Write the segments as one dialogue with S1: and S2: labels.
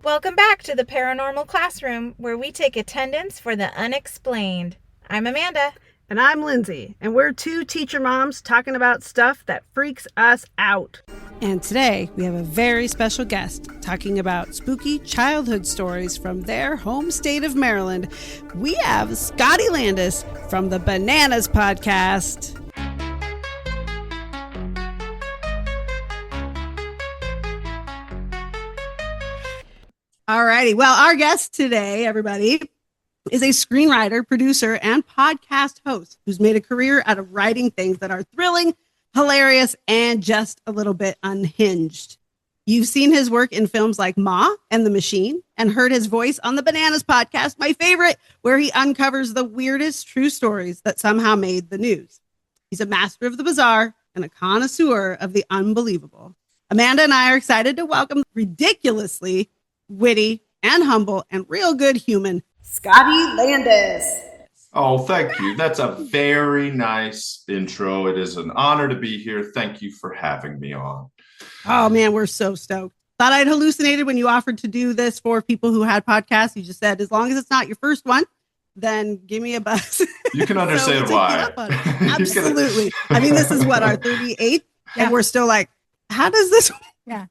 S1: Welcome back to the Paranormal Classroom, where we take attendance for the unexplained. I'm Amanda.
S2: And I'm Lindsay, and we're two teacher moms talking about stuff that freaks us out. And today we have a very special guest talking about spooky childhood stories from their home state of Maryland. We have Scotty Landes from the Bananas podcast. Alrighty, well, our guest today, everybody, is a screenwriter, producer, and podcast host who's made a career out of writing things that are thrilling, hilarious, and just a little bit unhinged. You've seen his work in films like Ma and the Machine and heard his voice on the Bananas podcast, my favorite, where he uncovers the weirdest true stories that somehow made the news. He's a master of the bizarre and a connoisseur of the unbelievable. Amanda and I are excited to welcome ridiculously witty and humble and real good human, Scotty Landes.
S3: Oh, thank you. That's a very nice intro. It is an honor to be here. Thank you for having me on.
S2: Oh, man, we're so stoked. Thought I'd hallucinated when you offered to do this for people who had podcasts. You just said, as long as it's not your first one, then give me a buzz.
S3: You can understand why.
S2: Absolutely. I mean, this is what, our 38th? Yeah. And we're still like, how does this work?
S1: Yeah.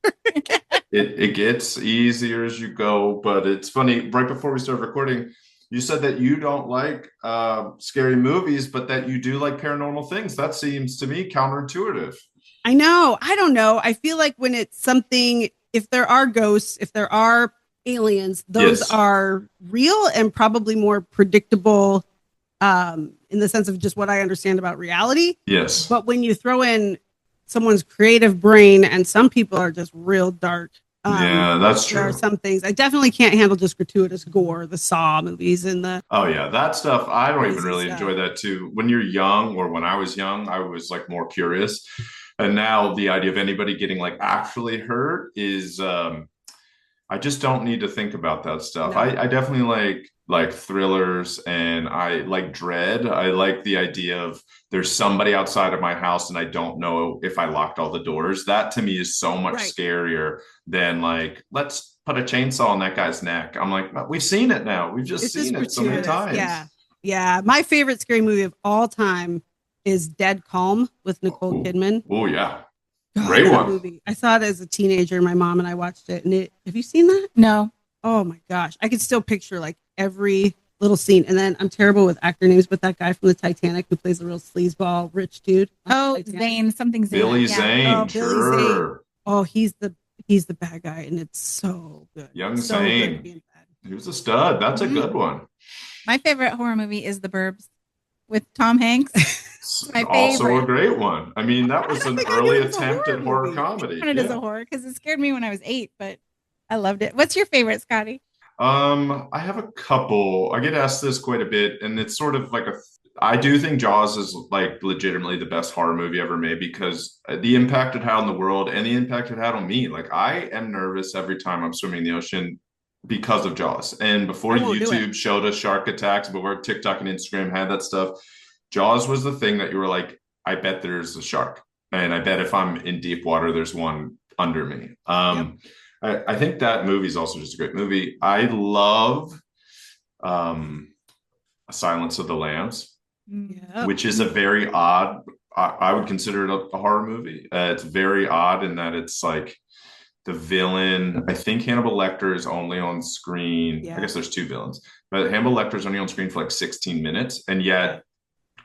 S3: It gets easier as you go, but it's funny. Right before we started recording, you said that you don't like scary movies, but that you do like paranormal things. That seems to me counterintuitive.
S2: I know. I don't know. I feel like when it's something, if there are ghosts, if there are aliens, those are real and probably more predictable in the sense of just what I understand about reality.
S3: Yes.
S2: But when you throw in someone's creative brain, and some people are just real dark.
S3: Yeah, that's true.
S2: There are some things I definitely can't handle, just gratuitous gore, the Saw movies and the.
S3: Oh yeah, that stuff. I don't even really enjoy that too. When you're young, or when I was young, I was like more curious. And now the idea of anybody getting like actually hurt is, I just don't need to think about that stuff. No. I definitely like thrillers, and I like dread. I like the idea of there's somebody outside of my house and I don't know if I locked all the doors. That to me is so much scarier than like, let's put a chainsaw on that guy's neck. I'm like, we've seen it now. We've just seen it so many times.
S2: Yeah. Yeah. My favorite scary movie of all time is Dead Calm with Nicole Kidman.
S3: Oh yeah.
S2: God,
S3: great one.
S2: Movie. I saw it as a teenager. My mom and I watched it. And have you seen that?
S1: No.
S2: Oh my gosh. I could still picture like every little scene. And then I'm terrible with actor names, but that guy from the Titanic who plays the real sleazeball rich dude.
S1: Oh, Zane, something Zane.
S3: Billy Zane.
S2: Oh,
S3: sure.
S2: Billy Zane. Oh, he's the bad guy, and it's so good.
S3: Young
S2: so
S3: Zane. He was a stud. That's a good one.
S1: My favorite horror movie is The Burbs with Tom Hanks. My
S3: also
S1: favorite.
S3: A great one. I mean, that was an early attempt at horror comedy.
S1: It is a horror because it scared me when I was 8, but I loved it. What's your favorite, Scotty?
S3: I have a couple. I get asked this quite a bit, and it's sort of like I do think Jaws is like legitimately the best horror movie ever made, because the impact it had on the world and the impact it had on me. Like, I am nervous every time I'm swimming in the ocean because of Jaws. And before YouTube showed us shark attacks, before TikTok and Instagram had that stuff, Jaws was the thing that you were like, I bet there's a shark, and I bet if I'm in deep water, there's one under me. I think that movie is also just a great movie. I love Silence of the Lambs, which is a very odd, I would consider it a horror movie. It's very odd in that it's like the villain, I think Hannibal Lecter is only on screen. I guess there's two villains, but Hannibal Lecter is only on screen for like 16 minutes, and yet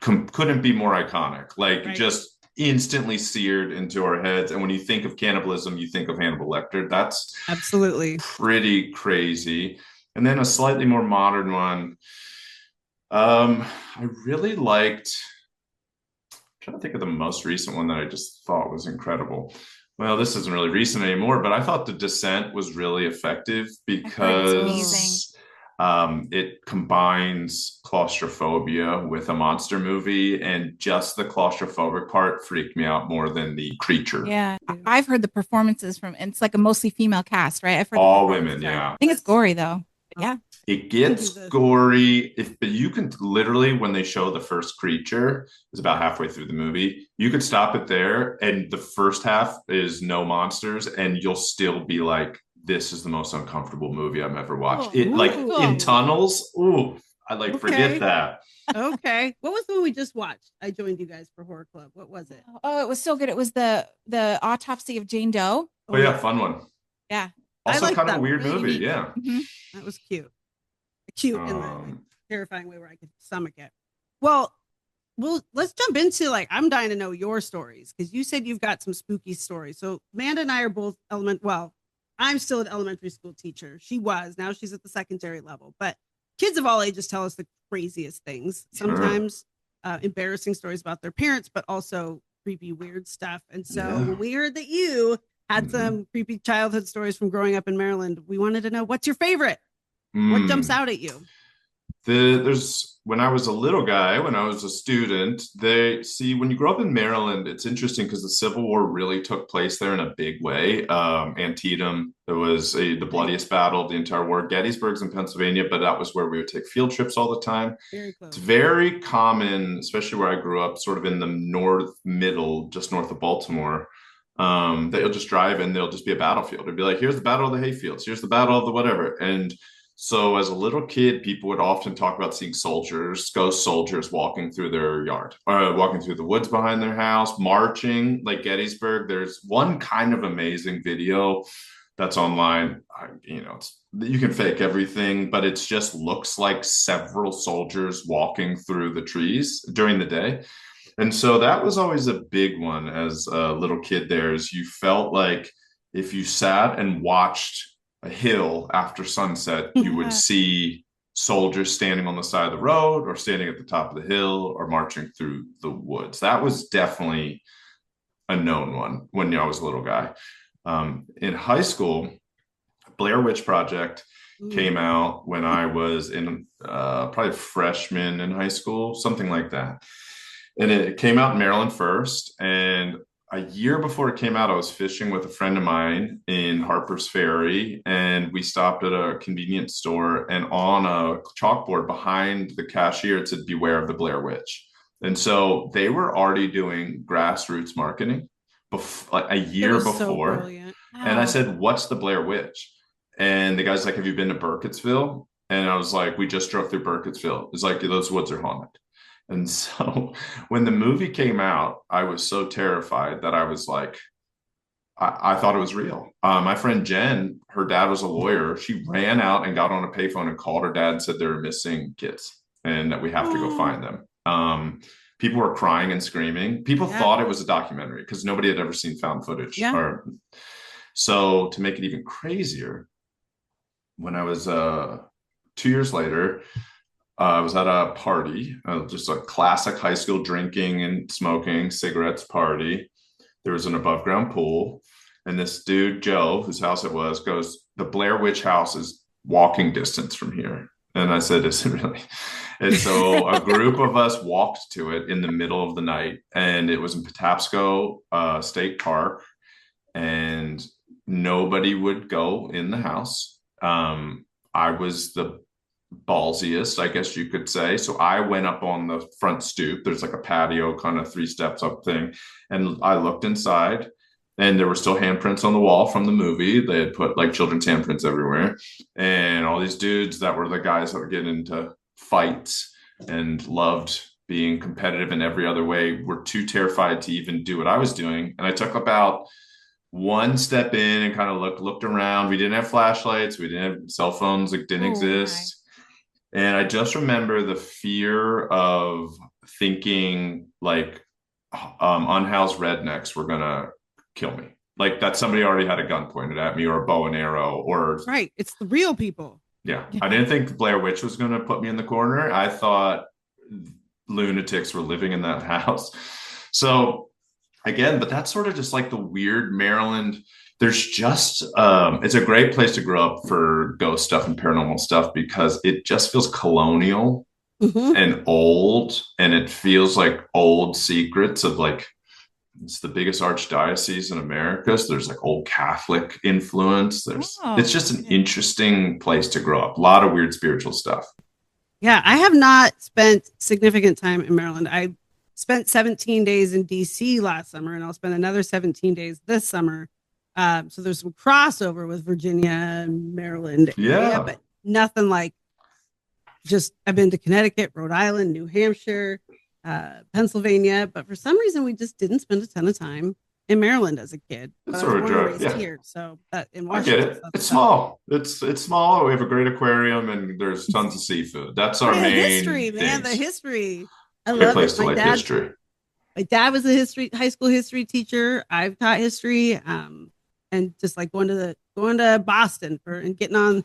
S3: couldn't be more iconic. Like, just instantly seared into our heads. And when you think of cannibalism, you think of Hannibal Lecter. That's
S2: absolutely
S3: pretty crazy. And then a slightly more modern one. I really liked, I'm trying to think of the most recent one that I just thought was incredible. Well, this isn't really recent anymore, but I thought The Descent was really effective because it combines claustrophobia with a monster movie, and just the claustrophobic part freaked me out more than the creature.
S1: Yeah, I've heard the performances from, it's like a mostly female cast, right? I've heard
S3: all women. Yeah,
S1: I think it's gory though. But yeah,
S3: it gets gory. But you can literally, when they show the first creature, is about halfway through the movie, you could stop it there, and the first half is no monsters, and you'll still be like, this is the most uncomfortable movie I've ever watched.
S1: Oh,
S3: It like
S2: cool.
S3: in tunnels. Ooh, I like forget that.
S2: Okay. What was the one we just watched? I joined you guys for Horror Club. What was it?
S1: Oh, it was so good. It was the autopsy of Jane Doe.
S3: Oh yeah, fun one.
S1: Yeah.
S2: I
S3: Also
S2: like
S3: kind of
S2: that
S3: a weird
S2: one.
S3: movie.
S1: Unique.
S3: Yeah.
S1: Mhm.
S2: That was cute. Cute in that
S3: Um,
S2: terrifying way where I could stomach it. Well, let's jump into like I'm dying to know your stories because you said you've got some spooky stories. So Amanda and I are both I'm still an elementary school teacher. She was, now she's at the secondary level, but kids of all ages tell us the craziest things.
S3: Sure.
S2: Sometimes embarrassing stories about their parents, but also creepy, weird stuff. And so
S3: Yeah.
S2: when we heard that you had
S3: Mhm.
S2: some creepy childhood stories from growing up in Maryland, we wanted to know what's your favorite? What jumps out at you?
S3: There's when I was a little guy, when I was a student, when you grow up in Maryland, it's interesting because the Civil War really took place there in a big way. Antietam, it was the bloodiest battle of the entire war. Gettysburg's in Pennsylvania, but that was where we would take field trips all the time.
S2: Very close.
S3: It's very common, especially where I grew up, sort of in the north middle, just north of Baltimore. That you'll just drive and there'll just be a battlefield. It'd be like, here's the Battle of the Hayfields, here's the Battle of the whatever. And so as a little kid, people would often talk about seeing ghost soldiers walking through their yard, or walking through the woods behind their house, marching like Gettysburg. There's one kind of amazing video that's online. You can fake everything, but it just looks like several soldiers walking through the trees during the day. And so that was always a big one as a little kid there, is you felt like if you sat and watched a hill after sunset, you would see soldiers standing on the side of the road or standing at the top of the hill or marching through the woods. That was definitely a known one when I was a little guy. In high school, Blair Witch Project came out when I was in probably a freshman in high school, something like that. And it came out in Maryland first. And a year before it came out, I was fishing with a friend of mine in Harper's Ferry, and we stopped at a convenience store, and on a chalkboard behind the cashier, it said, "Beware of the Blair Witch." And so they were already doing grassroots marketing like a year before.
S2: So
S3: and I said, "What's the Blair Witch?" And the guy's like, "Have you been to Burkittsville?" And I was like, "We just drove through Burkittsville." It's like, "Those woods are haunted." And so when the movie came out, I was so terrified that I was like, I thought it was real. My friend Jen, her dad was a lawyer. She ran out and got on a payphone and called her dad and said there were missing kids and that we have to go find them. People were crying and screaming. People thought it was a documentary because nobody had ever seen found footage. So to make it even crazier, when I was 2 years later, I was at a party, just a classic high school drinking and smoking cigarettes party. There was an above ground pool. And this dude, Joe, whose house it was, goes, "The Blair Witch house is walking distance from here." And I said, "Is it really?" And so a group of us walked to it in the middle of the night. And it was in Patapsco State Park. And nobody would go in the house. I was the ballsiest, I guess you could say. So I went up on the front stoop. There's like a patio, kind of 3 steps up thing. And I looked inside and there were still handprints on the wall from the movie. They had put like children's handprints everywhere. And all these dudes that were the guys that were getting into fights and loved being competitive in every other way were too terrified to even do what I was doing. And I took about one step in and kind of looked around. We didn't have flashlights. We didn't have cell phones. It didn't exist. And I just remember the fear of thinking like unhoused rednecks were going to kill me. Like that somebody already had a gun pointed at me or a bow and arrow or.
S2: Right. It's the real people.
S3: Yeah. I didn't think the Blair Witch was going to put me in the corner. I thought lunatics were living in that house. So again, but that's sort of just like the weird Maryland. There's just, it's a great place to grow up for ghost stuff and paranormal stuff because it just feels colonial and old. And it feels like old secrets of like, it's the biggest archdiocese in America. So there's like old Catholic influence. It's just an interesting place to grow up. A lot of weird spiritual stuff.
S2: Yeah, I have not spent significant time in Maryland. I spent 17 days in DC last summer, and I'll spend another 17 days this summer. So there's some crossover with Virginia and Maryland area,
S3: Yeah.
S2: but nothing like just I've been to Connecticut, Rhode Island, New Hampshire, Pennsylvania, but for some reason we just didn't spend a ton of time in Maryland as a kid. But
S3: It's
S2: I was
S3: sort of
S2: born and
S3: drive.
S2: raised
S3: Yeah.
S2: here, so that in
S3: I get
S2: Washington.
S3: it. It's small. It's small. We have a great aquarium and there's tons of seafood. That's our
S2: Yeah,
S3: main
S2: history, man. The
S3: things.
S2: history. I
S3: Great
S2: love
S3: place
S2: it.
S3: to like history.
S2: My dad was a high school history teacher. I've taught history, and just like going to Boston and getting on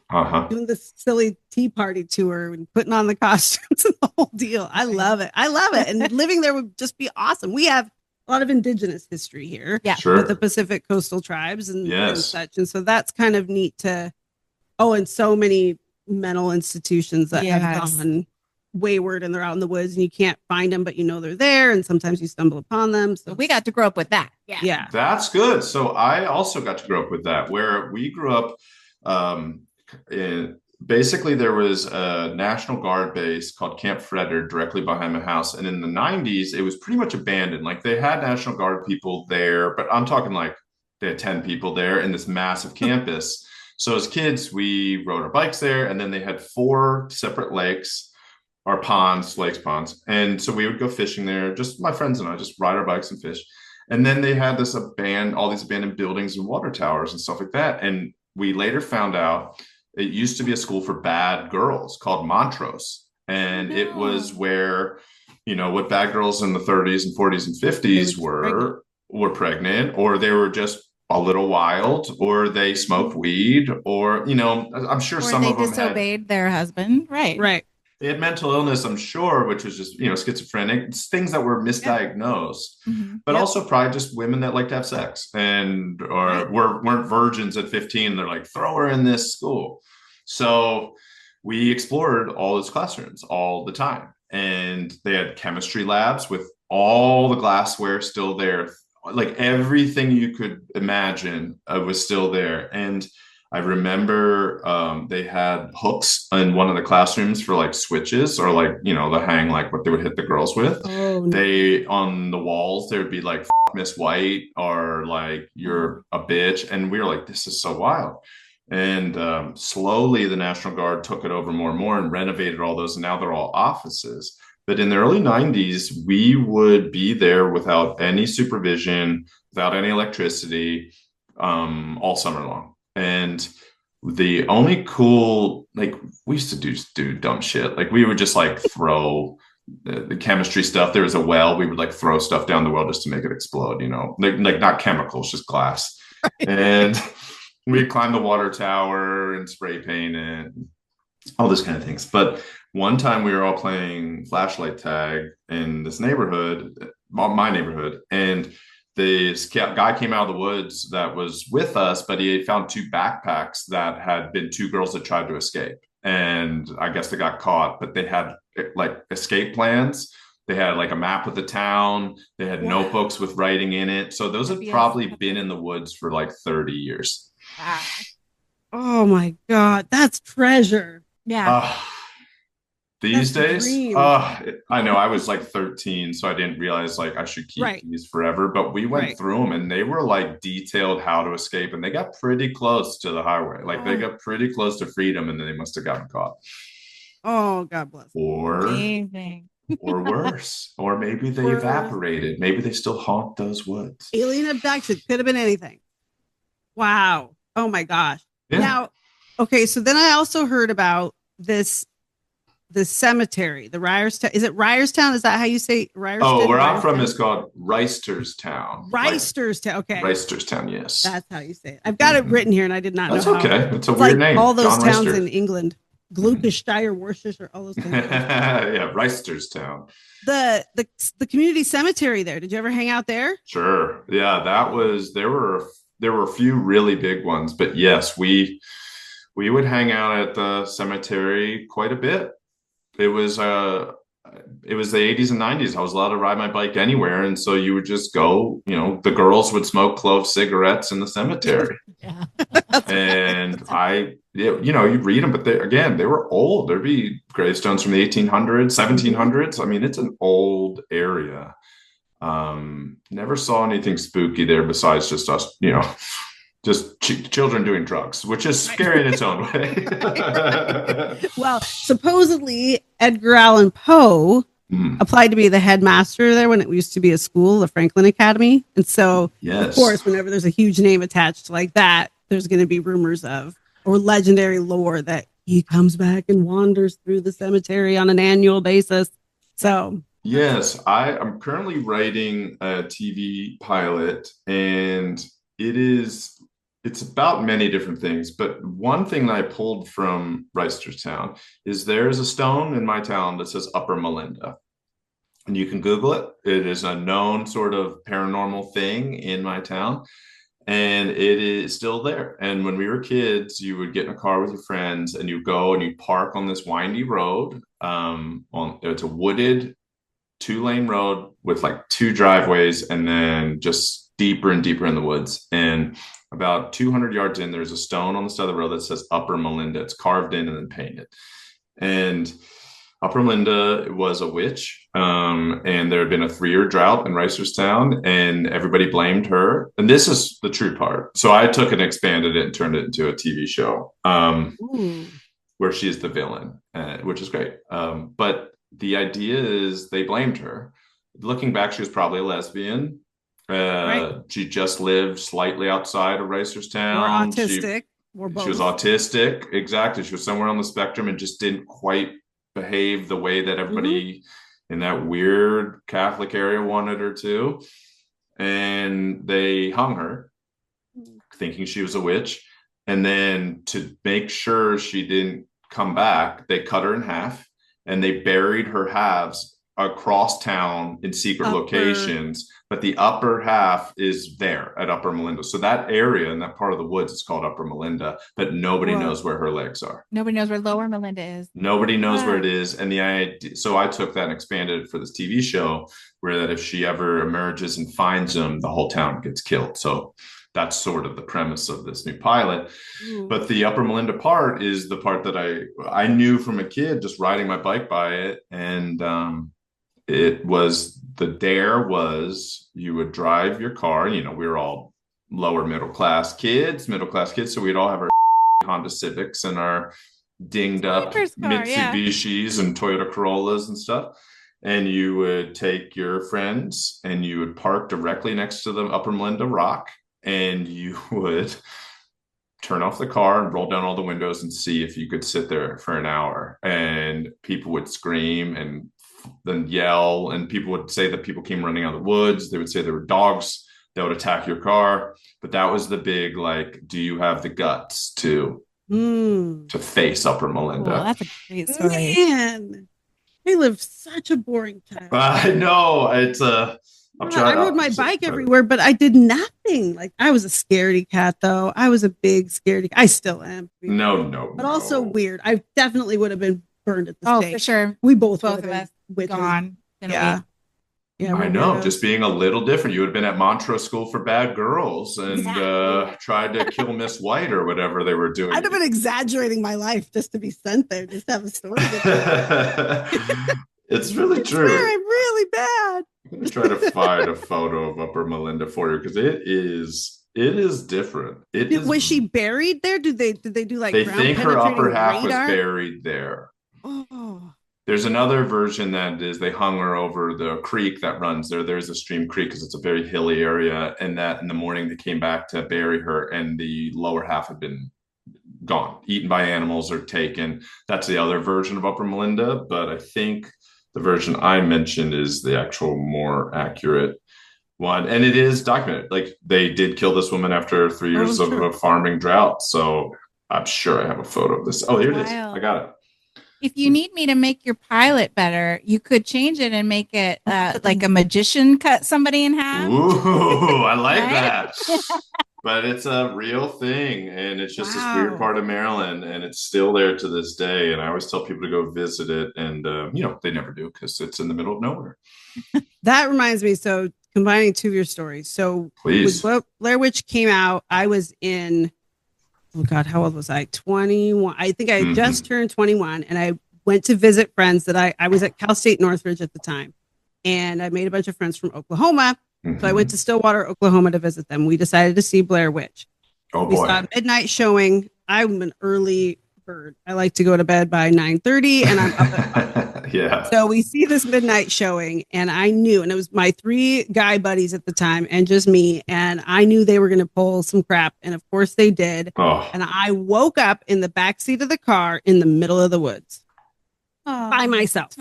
S2: doing this silly tea party tour and putting on the costumes and the whole deal. I love it. And living there would just be awesome. We have a lot of indigenous history here,
S3: Sure.
S2: with the Pacific coastal tribes and such, and so that's kind of neat to. Oh, and so many mental institutions that have gone wayward and they're out in the woods and you can't find them, but you know they're there, and sometimes you stumble upon them. So
S1: we got to grow up with that.
S2: Yeah.
S3: That's good. So I also got to grow up with that, where we grew up. Basically, there was a National Guard base called Camp Frederick directly behind my house, and in the 90s, it was pretty much abandoned. Like they had National Guard people there, but I'm talking like they had 10 people there in this massive campus. So as kids, we rode our bikes there, and then they had 4 separate lakes. Our ponds, ponds. And so we would go fishing there. Just my friends and I just ride our bikes and fish. And then they had all these abandoned buildings and water towers and stuff like that. And we later found out it used to be a school for bad girls called Montrose. And it was where, what bad girls in the 30s and 40s and 50s were pregnant, or they were just a little wild, or they smoked weed, or, I'm sure some of them
S1: disobeyed their husband. Right.
S3: They had mental illness, I'm sure, which was just, schizophrenic. It's things that were misdiagnosed, but also probably just women that like to have sex or weren't virgins at 15. They're like, throw her in this school. So we explored all those classrooms all the time. And they had chemistry labs with all the glassware still there. Like everything you could imagine was still there. And I remember they had hooks in one of the classrooms for like switches or like, the hang, like what they would hit the girls with. Oh, no. On the walls, there would be like Miss White or like you're a bitch. And we were like, this is so wild. And slowly the National Guard took it over more and more and renovated all those. And now they're all offices. But in the early 90s, we would be there without any supervision, without any electricity, all summer long. And the only cool, like we used to do dumb shit. Like we would just like throw the chemistry stuff. There was a well. We would like throw stuff down the well just to make it explode, like not chemicals, just glass. And we'd climb the water tower and spray paint it, all those kind of things. But one time we were all playing flashlight tag in this neighborhood, my neighborhood, and this guy came out of the woods that was with us, but he had found 2 backpacks that had been 2 girls that tried to escape. And I guess they got caught, but they had like escape plans. They had like a map of the town. They had notebooks with writing in it. So those have probably been in the woods for like 30 years.
S1: Wow.
S2: Oh my God. That's treasure.
S1: Yeah.
S3: These days, I know I was like 13, so I didn't realize like I should keep these forever. But we went through them, and they were like detailed how to escape, and they got pretty close to the highway. Like they got pretty close to freedom, and then they must have gotten caught.
S2: Oh, God bless.
S3: Or worse, or maybe they evaporated. Maybe they still haunt those woods.
S2: Alien abduction could have been anything. Wow. Oh my gosh. Yeah. Now, okay, so then I also heard about the cemetery, the Ryerstown. Is it Ryerstown? Is that how you say Ryerstown?
S3: Oh, where I'm from is called Reisterstown.
S2: Reisterstown. Okay.
S3: Reisterstown, yes.
S2: That's how you say it. I've got it written here and I did not know.
S3: That's okay. It's a weird name.
S2: All those towns in England. Gloucestershire, Worcestershire, all those things.
S3: Yeah, Reisterstown.
S2: The community cemetery there. Did you ever hang out there?
S3: Sure. Yeah, there were a few really big ones, but yes, we would hang out at the cemetery quite a bit. It was the 80s and 90s. I was allowed to ride my bike anywhere. And so you would just go, the girls would smoke clove cigarettes in the cemetery.
S1: Yeah.
S3: And you'd read them, but they were old. There'd be gravestones from the 1800s, 1700s. I mean, it's an old area. Never saw anything spooky there besides just us, just children doing drugs, which is scary in its own way.
S2: Well, supposedly Edgar Allan Poe applied to be the headmaster there when it used to be a school, the Franklin Academy. And so, of course, whenever there's a huge name attached like that, there's going to be rumors of or legendary lore that he comes back and wanders through the cemetery on an annual basis. So,
S3: yes, I'm currently writing a TV pilot, and it's about many different things. But one thing that I pulled from Reisterstown is there's a stone in my town that says Upper Melinda. And you can Google it. It is a known sort of paranormal thing in my town. And it is still there. And when we were kids, you would get in a car with your friends and you go and you park on this windy road. It's a wooded 2-lane road with like 2 driveways and then just deeper and deeper in the woods. And about 200 yards in, there's a stone on the side of the road that says Upper Melinda. It's carved in and then painted. And Upper Melinda was a witch, and there had been a 3-year drought in Reisterstown, and everybody blamed her. And this is the true part. So I took and expanded it and turned it into a TV show where she's the villain, which is great. But the idea is they blamed her. Looking back, she was probably a lesbian. Right. She just lived slightly outside of Reisterstown.
S2: Or autistic.
S3: She was autistic. Exactly. She was somewhere on the spectrum and just didn't quite behave the way that everybody in that weird Catholic area wanted her to. And they hung her, thinking she was a witch. And then to make sure she didn't come back, they cut her in half and they buried her halves across town in secret locations, but the upper half is there at Upper Melinda. So that area and that part of the woods is called Upper Melinda, but nobody knows where her legs are.
S1: Nobody knows where Lower Melinda is.
S3: Nobody knows where it is. And the idea, so I took that and expanded it for this TV show where that if she ever emerges and finds them, the whole town gets killed. So that's sort of the premise of this new pilot. But the Upper Melinda part is the part that I knew from a kid just riding my bike by it. And it was the dare was you would drive your car. You know, we were all middle class kids. So we'd all have our Honda Civics and our dinged up Mitsubishis and Toyota Corollas and stuff. And you would take your friends and you would park directly next to the Upper Melinda Rock, and you would turn off the car and roll down all the windows and see if you could sit there for an hour. And people would scream and then yell, and people would say that people came running out of the woods. They would say there were dogs that would attack your car. But that was the big, like, do you have the guts to face Upper Melinda?
S1: Well, that's a great story.
S2: Man, I lived such a boring time.
S3: I know. It's
S2: I rode my bike everywhere, but I did nothing. Like, I was a scaredy cat, though. I was a big scaredy. I still am. But also weird. I definitely would have been burned at the stake.
S1: Oh, for sure.
S2: We both
S1: of us gone.
S2: Yeah.
S3: I know. Just being a little different. You would have been at Montrose School for Bad Girls and tried to kill Miss White or whatever they were doing.
S2: I'd have been exaggerating my life just to be sent there, just to have a story.
S3: It's really true.
S2: Very, really bad.
S3: I'm going to try to find a photo of Upper Melinda for you because it is different.
S2: Was she buried there? Did they do like
S3: they think her upper half
S2: radar?
S3: was buried there.
S2: Oh.
S3: There's another version that is they hung her over the creek that runs there. There's a stream creek because it's a very hilly area. And that in the morning they came back to bury her and the lower half had been gone, eaten by animals or taken. That's the other version of Upper Melinda. But I think the version I mentioned is the actual more accurate one. And it is documented. Like they did kill this woman after 3 years of a farming drought. So I'm sure I have a photo of this. Oh, here it is. I got it.
S1: If you need me to make your pilot better, you could change it and make it like a magician cut somebody in half.
S3: Ooh, I like that. But it's a real thing. And it's just this weird part of Maryland. And it's still there to this day. And I always tell people to go visit it. And, they never do because it's in the middle of nowhere.
S2: That reminds me. So combining two of your stories. So
S3: please.
S2: When Blair Witch came out, I was in... Oh God, how old was I? 21. I think I just turned 21 and I went to visit friends that I was at Cal State Northridge at the time. And I made a bunch of friends from Oklahoma. So I went to Stillwater, Oklahoma to visit them. We decided to see Blair Witch.
S3: Oh
S2: We
S3: boy.
S2: saw a midnight showing. I'm an early bird. I like to go to bed by 9:30 and I'm up at 5.
S3: Yeah.
S2: So we see this midnight showing and I knew, and it was my 3 guy buddies at the time and just me. And I knew they were going to pull some crap. And of course they did.
S3: Oh.
S2: And I woke up in the back seat of the car in the middle of the woods by myself.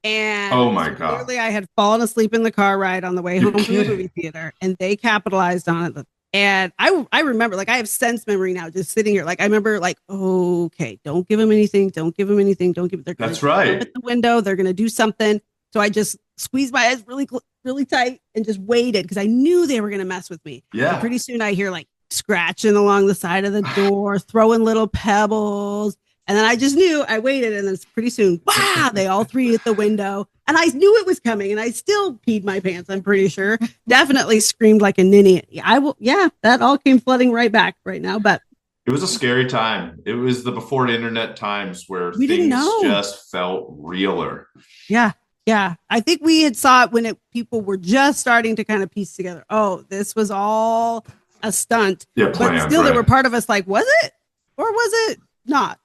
S2: And
S3: Oh my
S2: so
S3: God.
S2: clearly I had fallen asleep in the car ride on the way home from the movie theater and they capitalized on it. And I remember, like, I have sense memory now, just sitting here. Like, I remember, like, okay, don't give them anything. Don't give them anything. Don't give.
S3: That's right.
S2: At the window, they're going to do something. So I just squeezed my eyes really tight and just waited because I knew they were going to mess with me.
S3: Yeah.
S2: And pretty soon I hear like scratching along the side of the door, throwing little pebbles. And then I just knew. I waited, and then pretty soon, wow, they all 3 at the window. And I knew it was coming, and I still peed my pants, I'm pretty sure. Definitely screamed like a ninny. Yeah, that all came flooding right back right now. But
S3: it was a scary time. It was the before internet times where
S2: we didn't know.
S3: Just felt realer.
S2: Yeah. I think we had saw it when people were just starting to kind of piece together. Oh, this was all a stunt.
S3: Yeah,
S2: planned, but still, there were part of us like, was it? Or was it not?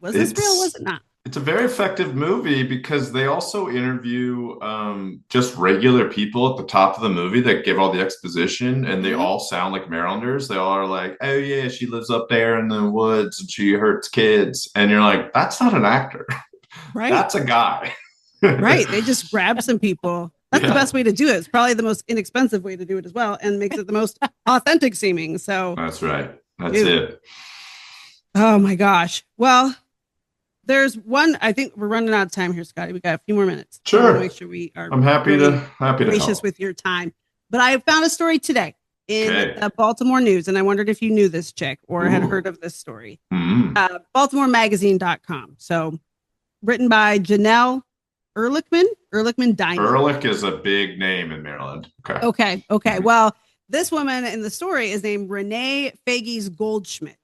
S2: Was this real? Was it not?
S3: It's a very effective movie because they also interview just regular people at the top of the movie that give all the exposition, and they all sound like Marylanders. They all are like, oh yeah, she lives up there in the woods and she hurts kids. And you're like, that's not an actor.
S2: Right.
S3: That's a guy.
S2: Right. They just grab some people. That's the best way to do it. It's probably the most inexpensive way to do it as well, and makes it the most authentic seeming. So
S3: that's right. That's it.
S2: Oh my gosh. Well, there's one. I think we're running out of time here, Scotty. We got a few more minutes.
S3: Sure.
S2: Make sure we are.
S3: I'm happy to
S2: gracious
S3: help.
S2: with your time. But I found a story today in the Baltimore News, and I wondered if you knew this chick or had heard of this story. BaltimoreMagazine.com. So, written by Janelle Ehrlichman Diamond.
S3: Ehrlich is a big name in Maryland.
S2: Okay. Well, this woman in the story is named Renee Fagis Goldschmidt.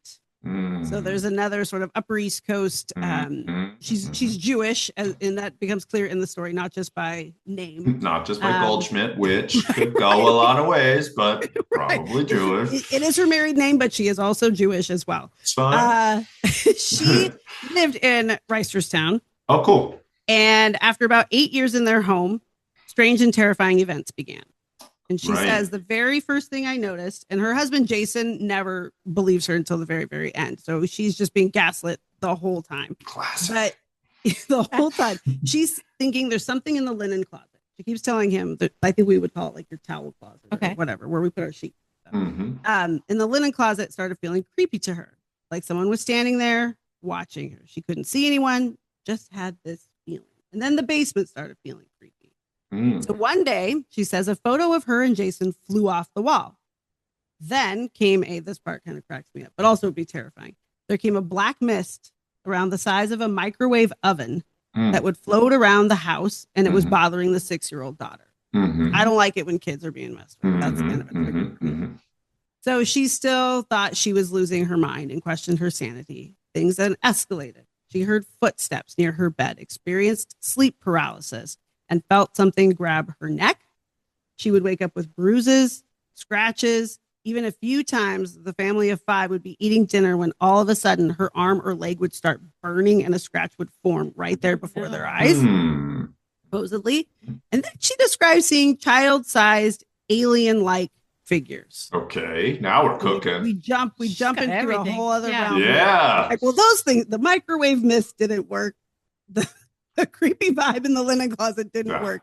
S2: So there's another sort of Upper East Coast. She's Jewish, and that becomes clear in the story, not just by name,
S3: not just by Goldschmidt, which could go a lot of ways, but probably Jewish.
S2: It is her married name, but she is also Jewish as well.
S3: It's fine.
S2: She lived in Reisterstown.
S3: Oh, cool.
S2: And after about 8 years in their home, strange and terrifying events began. And she says, the very first thing I noticed, and her husband, Jason, never believes her until the very, very end. So she's just being gaslit the whole time.
S3: Classic.
S2: But the whole time, she's thinking there's something in the linen closet. She keeps telling him that I think we would call it like your towel closet or whatever, where we put our sheets. And the linen closet started feeling creepy to her. Like someone was standing there watching her. She couldn't see anyone, just had this feeling. And then the basement started feeling creepy. So one day, she says, a photo of her and Jason flew off the wall. Then came this part kind of cracks me up, but also would be terrifying. There came a black mist around the size of a microwave oven that would float around the house, and it was bothering the 6-year-old daughter. I don't like it when kids are being messed with. That's kind of a trigger for me. So she still thought she was losing her mind and questioned her sanity. Things then escalated. She heard footsteps near her bed, experienced sleep paralysis, and felt something grab her neck. She would wake up with bruises, scratches. Even a few times, the family of 5 would be eating dinner when all of a sudden her arm or leg would start burning and a scratch would form right there before their eyes, supposedly. And then she describes seeing child-sized, alien-like figures.
S3: Okay, now we're cooking.
S2: We jump into everything. A whole other realm.
S3: Yeah.
S2: Like, well, those things, the microwave mist didn't work. The creepy vibe in the linen closet didn't work.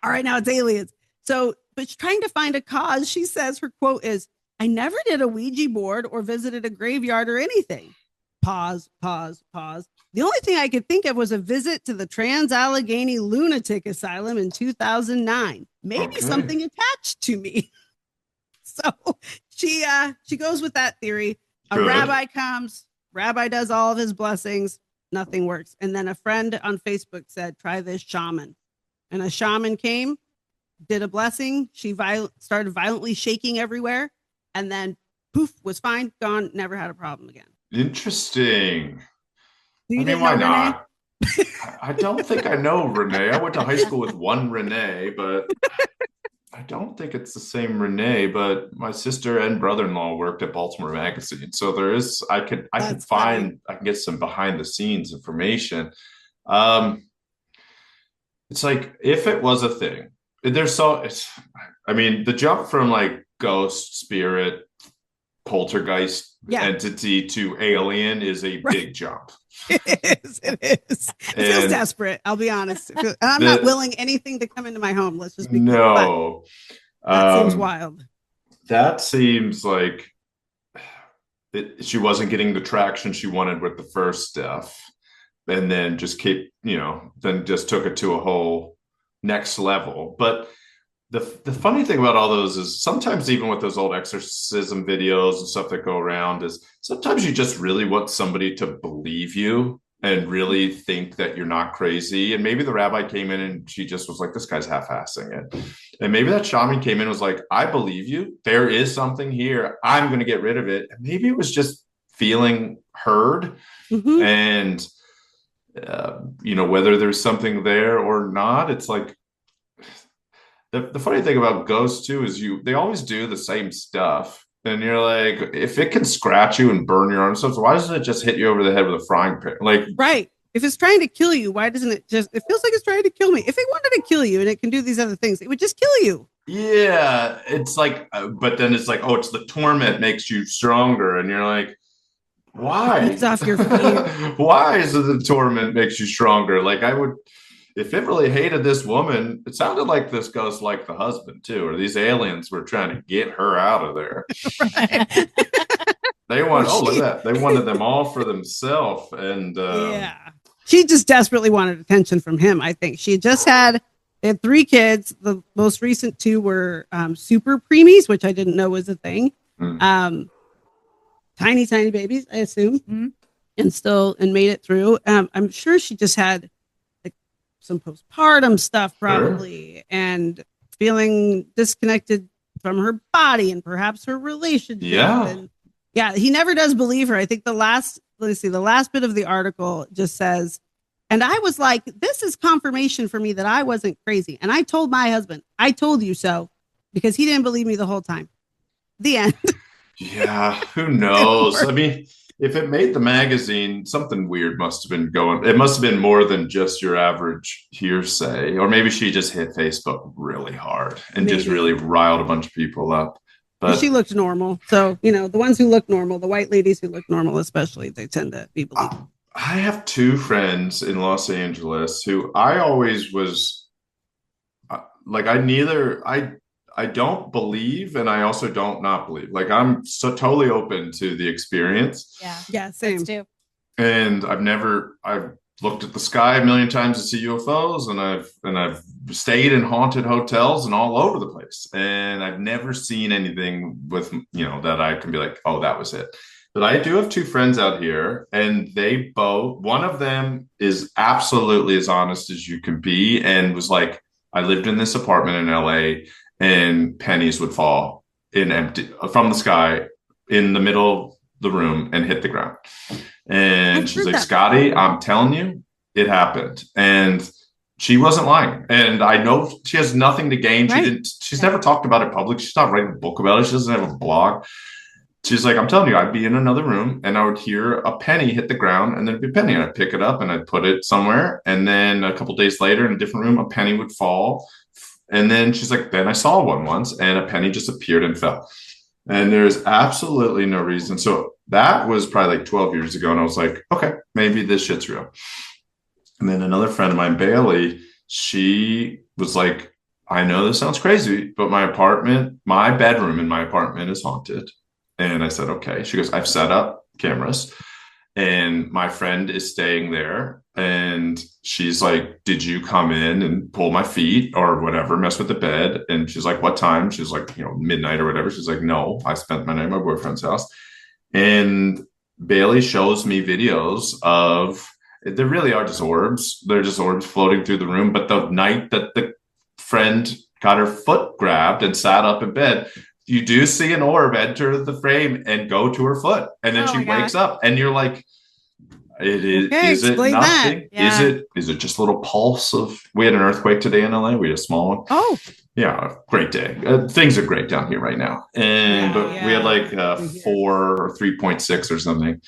S2: All right, now it's aliens. So, but she's trying to find a cause. She says her quote is, I never did a Ouija board or visited a graveyard or anything. Pause. The only thing I could think of was a visit to the Trans-Allegheny Lunatic Asylum in 2009. Maybe something attached to me. So she goes with that theory. A rabbi comes, rabbi does all of his blessings. Nothing works. And then a friend on Facebook said, try this shaman. And a shaman came, did a blessing. She started violently shaking everywhere. And then poof, was fine, gone, never had a problem again.
S3: Interesting. Why not? I don't think I know Renee. I went to high school with one Renee, but I don't think it's the same Renee, but my sister and brother-in-law worked at Baltimore Magazine. So I can
S2: That's funny.
S3: find, I can get some behind the scenes information. Um, it's like, if it was a thing, I mean, the jump from like ghost, spirit, poltergeist
S2: Yeah.
S3: entity to alien is a big jump.
S2: It is. It feels desperate. I'll be honest. And I'm not willing anything to come into my home. Let's just be clear.
S3: No.
S2: That seems wild.
S3: That seems like she wasn't getting the traction she wanted with the first stuff, and then just then just took it to a whole next level. But the funny thing about all those is sometimes, even with those old exorcism videos and stuff that go around, is sometimes you just really want somebody to believe you and really think that you're not crazy. And maybe the rabbi came in and she just was like, this guy's half-assing it. And maybe that shaman came in and was like, I believe you. There is something here. I'm going to get rid of it. And maybe it was just feeling heard.
S2: Mm-hmm.
S3: And, whether there's something there or not, it's like, the funny thing about ghosts too is they always do the same stuff. And you're like, if it can scratch you and burn your arms, so why doesn't it just hit you over the head with a frying pan? Like,
S2: right. If it's trying to kill you, why doesn't it it feels like it's trying to kill me. If it wanted to kill you and it can do these other things, it would just kill you.
S3: Yeah. It's like, but then it's like, oh, it's the torment makes you stronger. And you're like, why?
S2: It's off your fear.
S3: Why is it the torment makes you stronger? Like, if it really hated this woman, it sounded like this ghost liked the husband too, or these aliens were trying to get her out of there.
S2: Right.
S3: Look at that. They wanted them all for themselves. And
S2: she just desperately wanted attention from him. I think they had 3 kids. The most recent 2 were super preemies, which I didn't know was a thing. Tiny babies, I assume, and made it through. I'm sure she just had some postpartum stuff probably, and feeling disconnected from her body and perhaps her relationship. He never does believe her. I think the last bit of the article just says, and I was like, this is confirmation for me that I wasn't crazy. And I told my husband, I told you so, because he didn't believe me the whole time. The end.
S3: Yeah, who knows? I mean, if it made the magazine, something weird must have been going. It must have been more than just your average hearsay. Or maybe she just hit Facebook really hard and just really riled a bunch of people up. But
S2: she looked normal. So, the ones who look normal, the white ladies who look normal especially, they tend to be believed.
S3: I have 2 friends in Los Angeles who I always was like, I don't believe, and I also don't not believe. Like, I'm so totally open to the experience.
S2: Yeah, same
S1: too.
S3: And I've looked at the sky a million times to see UFOs, and I've stayed in haunted hotels and all over the place. And I've never seen anything with, that I can be like, oh, that was it. But I do have 2 friends out here, and one of them is absolutely as honest as you can be, and was like, I lived in this apartment in LA, and pennies would fall from the sky in the middle of the room and hit the ground. And she's like, Scotty, I'm telling you, it happened. And she wasn't lying. And I know she has nothing to gain.
S2: Right.
S3: She's never talked about it public. She's not writing a book about it. She doesn't have a blog. She's like, I'm telling you, I'd be in another room and I would hear a penny hit the ground, and there'd be a penny, and I'd pick it up and I'd put it somewhere. And then a couple days later, in a different room, a penny would fall. And then she's like, then I saw one once, and a penny just appeared and fell. And there's absolutely no reason. So that was probably like 12 years ago. And I was like, okay, maybe this shit's real. And then another friend of mine, Bailey, she was like, I know this sounds crazy, but my bedroom in my apartment is haunted. And I said, okay. She goes, I've set up cameras, and my friend is staying there. And she's like, did you come in and pull my feet or whatever, mess with the bed? And she's like, what time? She's like, midnight or whatever. She's like, no, I spent my night at my boyfriend's house. And Bailey shows me videos of, they really are just orbs. They're just orbs floating through the room. But the night that the friend got her foot grabbed and sat up in bed, you do see an orb enter the frame and go to her foot. And then she wakes up, and you're like, It is.
S2: Okay,
S3: Is it
S2: explain that.
S3: nothing?
S1: Yeah.
S3: Is it just a little pulse of? We had an earthquake today in LA. We had a small one.
S2: Oh,
S3: Yeah, great day. Things are great down here right now. But we had like
S2: we hear.
S3: 4 or 3.6 or something.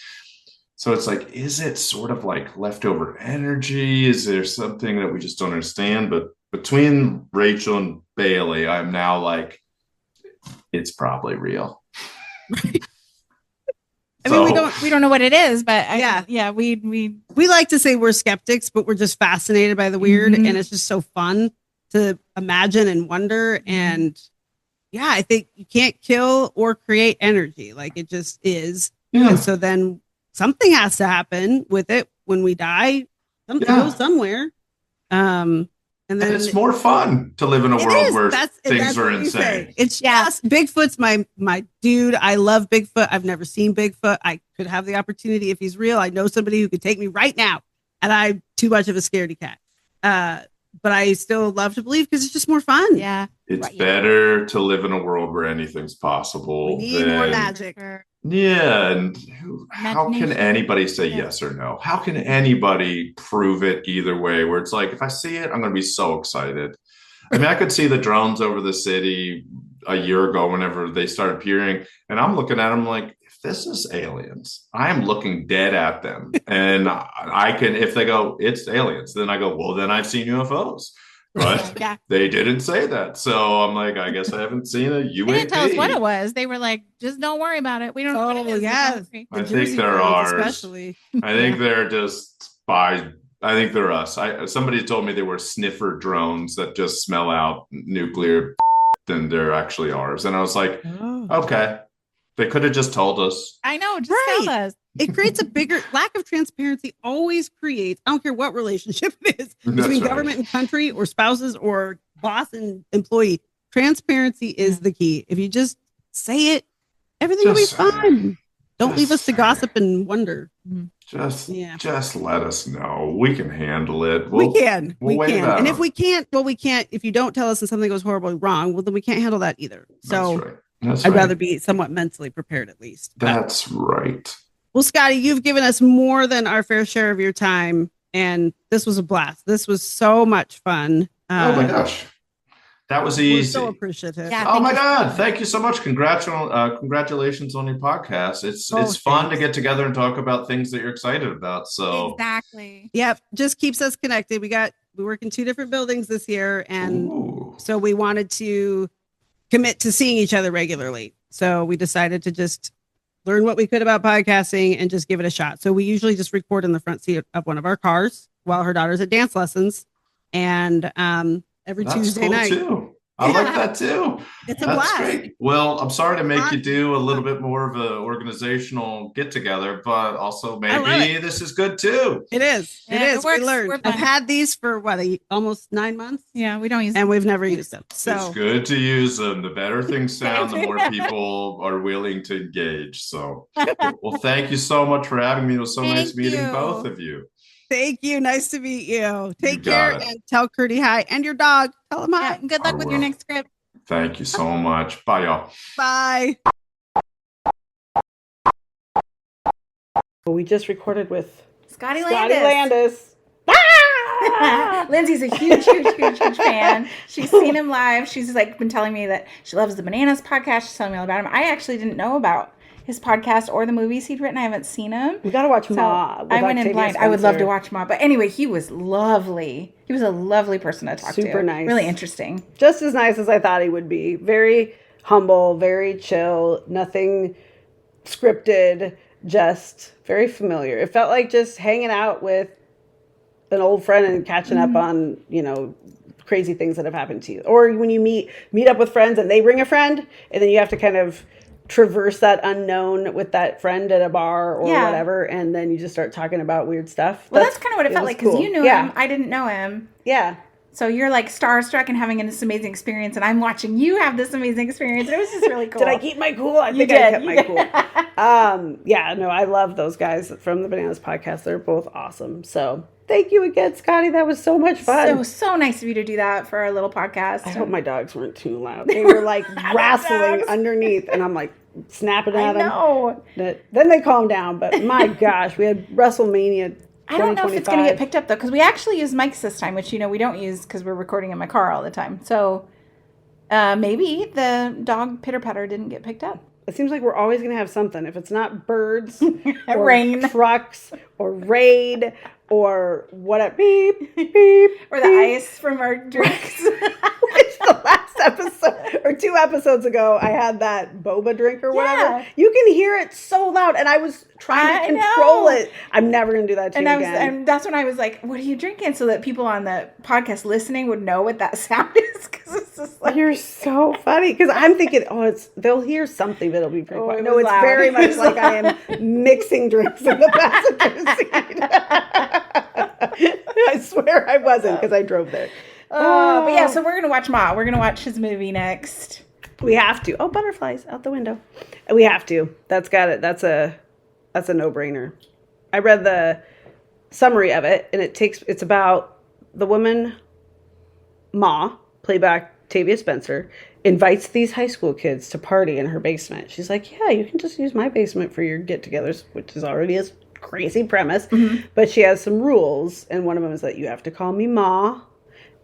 S3: So it's like, is it sort of like leftover energy? Is there something that we just don't understand? But between Rachel and Bailey, I'm now like, it's probably real.
S2: I mean,
S1: We don't know what it is, but
S2: we like to say we're skeptics, but we're just fascinated by the weird,
S1: Mhm.
S2: and it's just so fun to imagine and wonder. And yeah, I think you can't kill or create energy; like it just is.
S3: Yeah.
S2: And so then something has to happen with it when we die. Something goes somewhere. And then
S3: it's more fun to live in a world where things are
S2: what you say.
S3: insane.
S2: It's just Bigfoot's my dude. I love Bigfoot. I've never seen Bigfoot. I could have the opportunity if he's real. I know somebody who could take me right now, and I'm too much of a scaredy cat. But I still love to believe because it's just more fun.
S1: Yeah.
S3: It's better to live in a world where anything's possible.
S2: We need more magic.
S3: Yeah, and how can
S1: Imagination.
S3: anybody say yes or no? How can anybody prove it either way? Where it's like, if I see it, I'm going to be so excited. I mean, I could see the drones over the city a year ago whenever they started appearing, and I'm looking at them like, if this is aliens, I am looking dead at them. And I can, if they go, it's aliens, then I go, well, then I've seen UFOs. But they didn't say that. So I'm like, I guess I haven't seen a UAP.
S1: They didn't tell us what it was. They were like, just don't worry about it. We don't know what it is.
S2: Yeah.
S3: I think they're ours.
S2: Especially.
S3: I think they're just spies. I think they're us. Somebody told me they were sniffer drones that just smell out nuclear than they're actually ours. And I was like, okay. They could have just told us.
S1: I know. Just tell us.
S2: It creates a bigger lack of transparency, always creates, I don't care what relationship it is between government and country or spouses or boss and employee. Transparency is the key. If you just say it, everything will be fine. Don't leave us to gossip and wonder.
S3: Just let us know. We can handle it.
S2: We can. And if
S3: we
S2: can't, if you don't tell us and something goes horribly wrong, well, then we can't handle that either. So
S3: I'd
S2: rather be somewhat mentally prepared at least.
S3: That's right.
S2: Well, Scotty, you've given us more than our fair share of your time, and this was a blast. This was so much fun.
S3: Oh my gosh. That was easy.
S2: We're so appreciative.
S1: Yeah,
S3: oh my God. Thank you so much. Congratulations on your podcast. It's fun to get together and talk about things that you're excited about. So
S1: exactly.
S2: Yep. Just keeps us connected. We work in 2 different buildings this year. And so we wanted to commit to seeing each other regularly. So we decided to just learn what we could about podcasting and just give it a shot. So we usually just record in the front seat of one of our cars while her daughter's at dance lessons. And every Tuesday night.
S3: Too. I like that too.
S2: It's a blast.
S3: Great. Well, I'm sorry to make you do a little bit more of an organizational get together, but also maybe this is good too.
S2: It is.
S1: Yeah,
S2: it is.
S1: We
S2: learned. I've had these for almost 9 months.
S1: Yeah, we don't use them.
S2: And we've never used them. So
S3: it's good to use them. The better things sound, the more people are willing to engage. So, well, thank you so much for having me. It was so nice meeting both of you.
S2: Thank you. Nice to meet you. Take care and tell Curdy hi. And your dog. Tell him hi.
S1: Good luck with your next script.
S3: Thank you so much. Bye, y'all.
S2: Bye. We just recorded with
S1: Scotty Landes. Lindsay's a huge fan. She's seen him live. She's like been telling me that she loves the Bananas podcast. She's telling me all about him. I actually didn't know about his podcast or the movies he'd written. I haven't seen them.
S2: We got to watch Ma.
S1: I went in blind. I would love to watch Ma. But anyway, he was lovely. He was a lovely person to talk to.
S2: Super nice.
S1: Really interesting.
S2: Just as nice as I thought he would be. Very humble, very chill, nothing scripted, just very familiar. It felt like just hanging out with an old friend and catching up on, crazy things that have happened to you. Or when you meet up with friends and they bring a friend and then you have to kind of traverse that unknown with that friend at a bar or whatever, and then you just start talking about weird stuff.
S1: Well, that's kind of what it felt like, because you knew him. I didn't know him.
S2: Yeah.
S1: So you're like starstruck and having this amazing experience, and I'm watching you have this amazing experience. It was just really cool.
S2: Did I keep my cool? I think I kept my cool. I love those guys from the Bananas podcast. They're both awesome. So thank you again, Scotty. That was so much fun.
S1: So nice of you to do that for our little podcast.
S2: I hope my dogs weren't too loud. They were like wrestling underneath, and I'm like, snapping at them.
S1: I know.
S2: Then they calmed down, but my gosh, we had WrestleMania.
S1: I don't know if it's going to get picked up, though, because we actually use mics this time, which, we don't use because we're recording in my car all the time. So maybe the dog pitter-patter didn't get picked up.
S2: It seems like we're always going to have something. If it's not birds or
S1: rain,
S2: trucks or raid or whatever, beep, beep.
S1: Or the ice from our drinks.
S2: Which the last episode or 2 episodes ago, I had that boba drink or whatever.
S1: Yeah.
S2: You can hear it so loud, and I was trying to control it. I'm never going to do that to you again.
S1: And that's when I was like, what are you drinking? So that people on the podcast listening would know what that sound is. Because it's just like...
S2: You're so funny. Because I'm thinking, they'll hear something, but it'll be pretty quiet. No, it's
S1: loud.
S2: very much like I am mixing drinks in the passenger seat. I swear I wasn't, because I drove there.
S1: But yeah, so we're going to watch Ma. We're going to watch his movie next.
S2: We have to. Oh, butterflies out the window. We have to. That's got it. That's a no-brainer. I read the summary of it, and it's about the woman, Ma, played by Octavia Spencer, invites these high school kids to party in her basement. She's like, yeah, you can just use my basement for your get-togethers, which is already a crazy premise. Mm-hmm. But she has some rules, and one of them is that you have to call me Ma.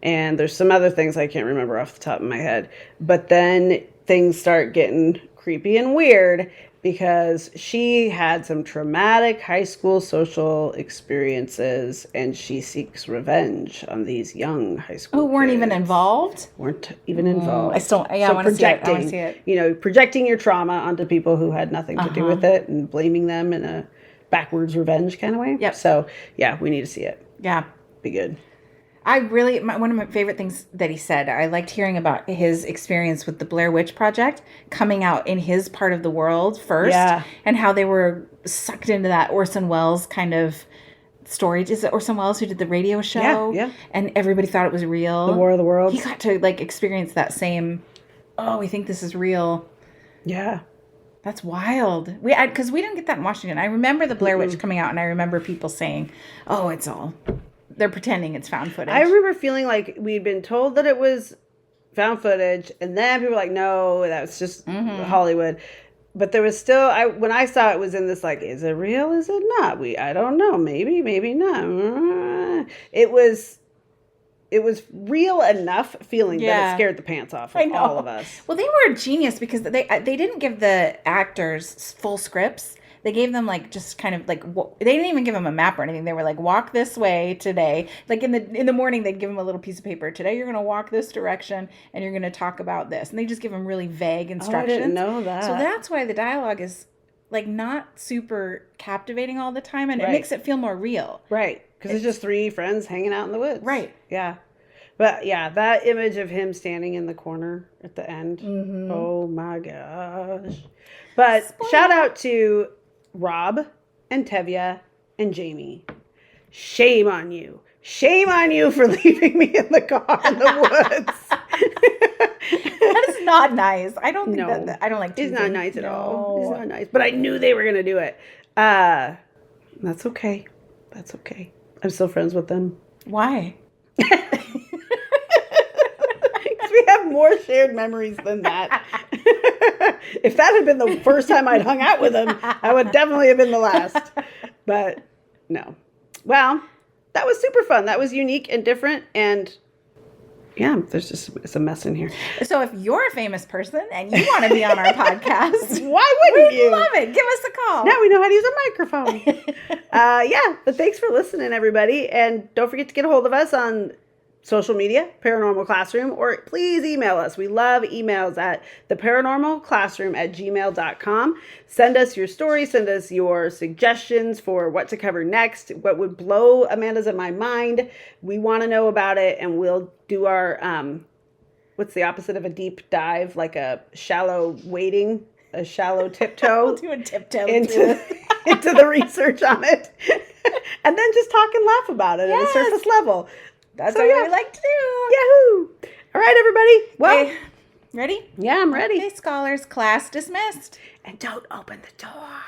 S2: And there's some other things I can't remember off the top of my head. But then things start getting creepy and weird because she had some traumatic high school social experiences, and she seeks revenge on these young high school kids.
S1: Weren't even involved?
S2: Weren't even involved.
S1: I want to see it. I want to see it.
S2: Projecting your trauma onto people who had nothing to do with it and blaming them in a backwards revenge kind of way.
S1: Yep.
S2: So, yeah, we need to see it.
S1: Yeah.
S2: Be good.
S1: One of my favorite things that he said, I liked hearing about his experience with the Blair Witch Project coming out in his part of the world first, and how they were sucked into that Orson Welles kind of story. Is it Orson Welles who did the radio show?
S2: Yeah.
S1: And everybody thought it was real.
S2: The War of the Worlds.
S1: He got to experience that same, we think this is real.
S2: Yeah.
S1: That's wild. Because we didn't get that in Washington. I remember the Blair Witch coming out, and I remember people saying, it's all... They're pretending it's found footage.
S2: I remember feeling like we'd been told that it was found footage, and then people were like, no, that was just Hollywood. But there was still, when I saw it, was in this is it real? Is it not? I don't know. Maybe not. It was real enough feeling that it scared the pants off of all of us.
S1: Well, they were a genius because they didn't give the actors full scripts. They gave them just kind of they didn't even give them a map or anything. They were like, walk this way today. In the morning, they'd give them a little piece of paper. Today, you're going to walk this direction and you're going to talk about this. And they just give them really vague instructions.
S2: I didn't know that.
S1: So that's why the dialogue is not super captivating all the time. And it makes it feel more real.
S2: Right. Because it's just 3 friends hanging out in the woods.
S1: Right.
S2: Yeah. But yeah, that image of him standing in the corner at the end. Mm-hmm. Oh my gosh. But shout out to Rob and Tevya and Jamie. Shame on you. Shame on you for leaving me in the car in the woods.
S1: That is not nice. I don't think that I don't like teasing.
S2: It's not nice at all. It's not nice. But I knew they were going to do it. That's okay. That's okay. I'm still friends with them.
S1: Why?
S2: Because we have more shared memories than that. If that had been the first time I'd hung out with him, I would definitely have been the last. But no. Well, that was super fun. That was unique and different. And yeah, it's a mess in here.
S1: So if you're a famous person and you want to be on our podcast,
S2: why wouldn't you?
S1: We'd love it. Give us a call.
S2: Now we know how to use a microphone. But thanks for listening, everybody. And don't forget to get a hold of us on social media, Paranormal Classroom, or please email us. We love emails at theparanormalclassroom@gmail.com. Send us your stories, send us your suggestions for what to cover next, what would blow Amanda's and my mind. We want to know about it, and we'll do our, what's the opposite of a deep dive, like a shallow wading, a shallow tiptoe.
S1: We'll do a tiptoe
S2: into the research on it. And then just talk and laugh about it at a surface level.
S1: That's what we like to do.
S2: Yahoo! All right, everybody. Well,
S1: okay. Ready?
S2: Yeah, I'm ready.
S1: Okay, scholars, class dismissed.
S2: And don't open the door.